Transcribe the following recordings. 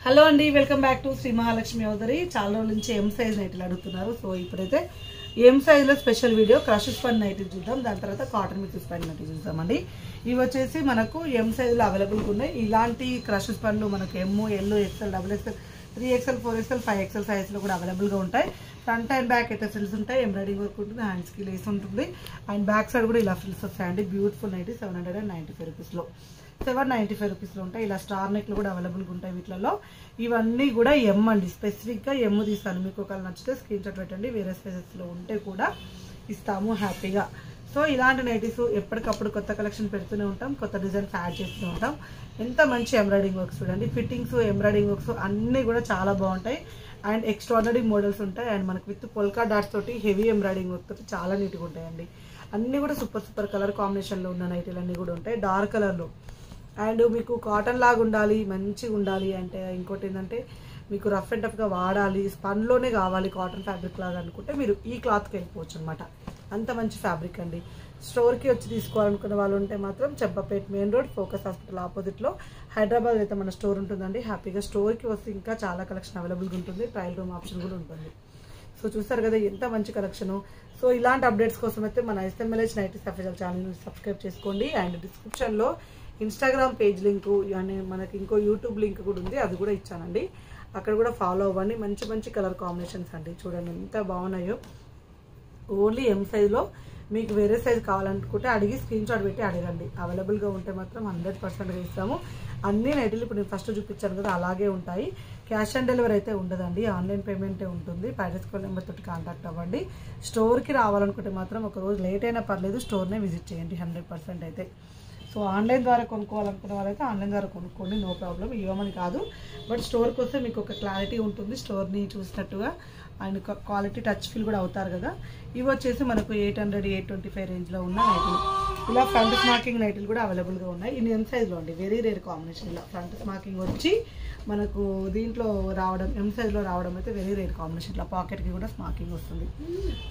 Hello అండి, welcome back to Shri Mahalakshmi అవదరి. చాలా రోజుల నుంచి ఎం సైజ్ నైటీలు అడుగుతున్నారు. సో ఇప్పుడైతే ఎం సైజ్లో స్పెషల్ వీడియో క్రష్ స్పన్ నైటీలు చూద్దాం. దాని తర్వాత కాటన్ మిక్స్ స్పన్ నైటీలు చూద్దామండి. ఇవి వచ్చేసి మనకు ఎం సైజులో అవైలబుల్గా ఉన్నాయి. ఇలాంటి క్రష్ స్పన్లు మనకు M, L, XL, double XL, 3XL, 4XL, 5XL సైజ్లో కూడా అవైలబుల్గా ఉంటాయి. ఫ్రంట్ అండ్ బ్యాక్ అయితే ఫ్రిల్స్ ఉంటాయి, ఎంబ్రాయిడింగ్ వర్క్ ఉంటుంది, హ్యాండ్స్కి లేస్ ఉంటుంది. అండ్ బ్యాక్ సైడ్ కూడా ఇలా ఫ్రిల్స్ వస్తాయండి. బ్యూటిఫుల్ నైటీ 795 రూపీస్లో, 795 రూపీస్లో ఉంటాయి. ఇలా స్టార్ నెక్లు కూడా అవైలబుల్గా ఉంటాయి వీటిలో. ఇవన్నీ కూడా ఎమ్ అండి, స్పెసిఫిక్గా ఎమ్ తీస్తాను. మీకు ఒకవేళ నచ్చితే స్క్రీన్ షాట్ పెట్టండి. వేరే స్పేసెస్లో ఉంటే కూడా ఇస్తాము హ్యాపీగా. సో ఇలాంటి నైటీస్ ఎప్పటికప్పుడు కొత్త కలెక్షన్ పెడుతూనే ఉంటాం, కొత్త డిజైన్స్ యాడ్ చేస్తూ ఉంటాం. ఎంత మంచి ఎంబ్రాయిడింగ్ వర్క్స్ చూడండి, ఫిట్టింగ్స్, ఎంబ్రాయిడింగ్ వర్క్స్ అన్నీ కూడా చాలా బాగుంటాయి. అండ్ ఎక్స్ట్రాడినరీ మోడల్స్ ఉంటాయి. అండ్ మనకు విత్ పొల్కా డాట్స్ తోటి హెవీ ఎంబ్రాయిడింగ్ వర్క్ తోటి చాలా నీట్గా ఉంటాయండి. అన్నీ కూడా సూపర్ కలర్ కాంబినేషన్లో ఉన్న నైటీలు అన్నీ కూడా ఉంటాయి, డార్క్ కలర్లో. అండ్ మీకు కాటన్ లాగా ఉండాలి, మంచిగా ఉండాలి అంటే, ఇంకోటి ఏంటంటే మీకు రఫ్ అండ్ టఫ్గా వాడాలి, స్పన్లోనే కావాలి కాటన్ ఫ్యాబ్రిక్ లాగా అనుకుంటే మీరు ఈ క్లాత్కి వెళ్ళిపోవచ్చు అనమాట. అంత మంచి ఫ్యాబ్రిక్ అండి. స్టోర్కి వచ్చి తీసుకోవాలనుకున్న వాళ్ళు ఉంటే మాత్రం Champapet main road, focus hospital ఆపోజిట్లో హైదరాబాద్ అయితే మన స్టోర్ ఉంటుందండి. హ్యాపీగా స్టోర్కి వస్తే ఇంకా చాలా కలెక్షన్ అవైలబుల్గా ఉంటుంది, ట్రయల్ రూమ్ ఆప్షన్ కూడా ఉంటుంది. సో చూస్తారు కదా ఎంత మంచి కలెక్షను. సో ఇలాంటి అప్డేట్స్ కోసం అయితే మన SMLH నైటీస్ అఫీషియల్ ఛానల్ని సబ్స్క్రైబ్ చేసుకోండి. అండ్ డిస్క్రిప్షన్లో ఇన్స్టాగ్రామ్ పేజ్ లింకు అండ్ మనకి ఇంకో యూట్యూబ్ లింక్ కూడా ఉంది, అది కూడా ఇచ్చానండి. అక్కడ కూడా ఫాలో అవ్వండి. మంచి మంచి కలర్ కాంబినేషన్స్ అండి, చూడండి ఎంత బాగున్నాయో. ఓన్లీ ఎం సైజ్లో. మీకు వేరే సైజ్ కావాలనుకుంటే అడిగి స్క్రీన్ షాట్ పెట్టి అడగండి. అవైలబుల్గా ఉంటే మాత్రం 100%గా ఇస్తాము. అన్ని నైటీలు ఇప్పుడు నేను ఫస్ట్ చూపించాను కదా అలాగే ఉంటాయి. క్యాష్ ఆన్ డెలివరీ అయితే ఉండదండి, ఆన్లైన్ పేమెంటే ఉంటుంది. పైరస్ కాల్ నెంబర్ తోటి కాంటాక్ట్ అవ్వండి. స్టోర్కి రావాలనుకుంటే మాత్రం ఒక రోజు లేట్ అయినా పర్లేదు, స్టోర్నే విజిట్ చేయండి 100% అయితే. సో ఆన్లైన్ ద్వారా కొనుక్కోవాలనుకున్న వాళ్ళైతే ఆన్లైన్ ద్వారా కొనుక్కోండి, నో ప్రాబ్లం. ఇవ్వమని కాదు, బట్ స్టోర్కి వస్తే మీకు ఒక క్లారిటీ ఉంటుంది, స్టోర్ని చూసినట్టుగా. అండ్ క్వాలిటీ టచ్ ఫీల్ కూడా అవుతారు కదా. ఇవి వచ్చేసి మనకు 800, 825 రేంజ్లో ఉన్న నైటీలు. ఇలా ఫ్రంట్ స్మాకింగ్ నైటీలు కూడా అవైలబుల్గా ఉన్నాయి. ఇది ఎం సైజ్లో అండి, వెరీ రేర్ కాంబినేషన్. ఇలా ఫ్రంట్ స్మాకింగ్ వచ్చి మనకు దీంట్లో రావడం, ఎం సైజ్లో రావడం అయితే వెరీ రేర్ కాంబినేషన్. ఇట్లా పాకెట్కి కూడా స్మాకింగ్ వస్తుంది.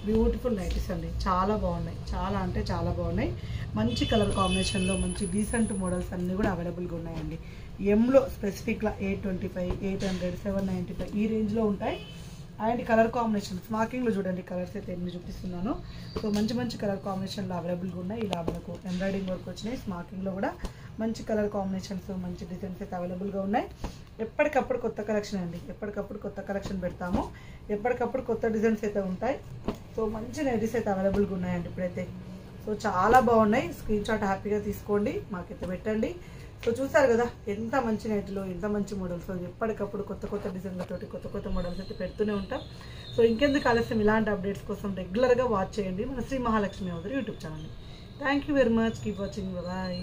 బ్యూటిఫుల్ నైటీస్ అండి, చాలా బాగున్నాయి, చాలా అంటే చాలా బాగున్నాయి. మంచి కలర్ కాంబినేషన్లో మంచి డీసెంట్ మోడల్స్ అన్నీ కూడా అవైలబుల్గా ఉన్నాయండి. ఎంలో స్పెసిఫిక్గా 825, 800, 795 ఈ రేంజ్లో ఉంటాయి. అండ్ కలర్ కాంబినేషన్ స్మాకింగ్లో చూడండి, కలర్స్ అయితే ఎన్ని చూపిస్తున్నాను. సో మంచి మంచి కలర్ కాంబినేషన్లో అవైలబుల్గా ఉన్నాయి. ఇలా మనకు ఎంబ్రాయిడింగ్ వర్క్ వచ్చినాయి. స్మాకింగ్లో కూడా మంచి కలర్ కాంబినేషన్స్, మంచి డిజైన్స్ అయితే అవైలబుల్గా ఉన్నాయి. ఎప్పటికప్పుడు కొత్త కలెక్షన్ అండి, ఎప్పటికప్పుడు కొత్త కలెక్షన్ పెడతాము, ఎప్పటికప్పుడు కొత్త డిజైన్స్ అయితే ఉంటాయి. సో మంచి నైటీస్ అయితే అవైలబుల్గా ఉన్నాయండి ఇప్పుడైతే. సో చాలా బాగున్నాయి, స్క్రీన్ షాట్ హ్యాపీగా తీసుకోండి, మాకైతే పెట్టండి. సో చూసారు కదా ఎంత మంచి నైటీలో, ఎంత మంచి మోడల్స్. ఎప్పటికప్పుడు కొత్త కొత్త డిజైన్లతోటి కొత్త మోడల్స్ అయితే పెడుతూనే ఉంటాం. సో ఇంకెందుకు ఆలస్యం, ఇలాంటి అప్డేట్స్ కోసం రెగ్యులర్గా వాచ్ చేయండి మన శ్రీ మహాలక్ష్మి అవదరి యూట్యూబ్ ఛానల్ని. Thank you very much, keep watching, bye.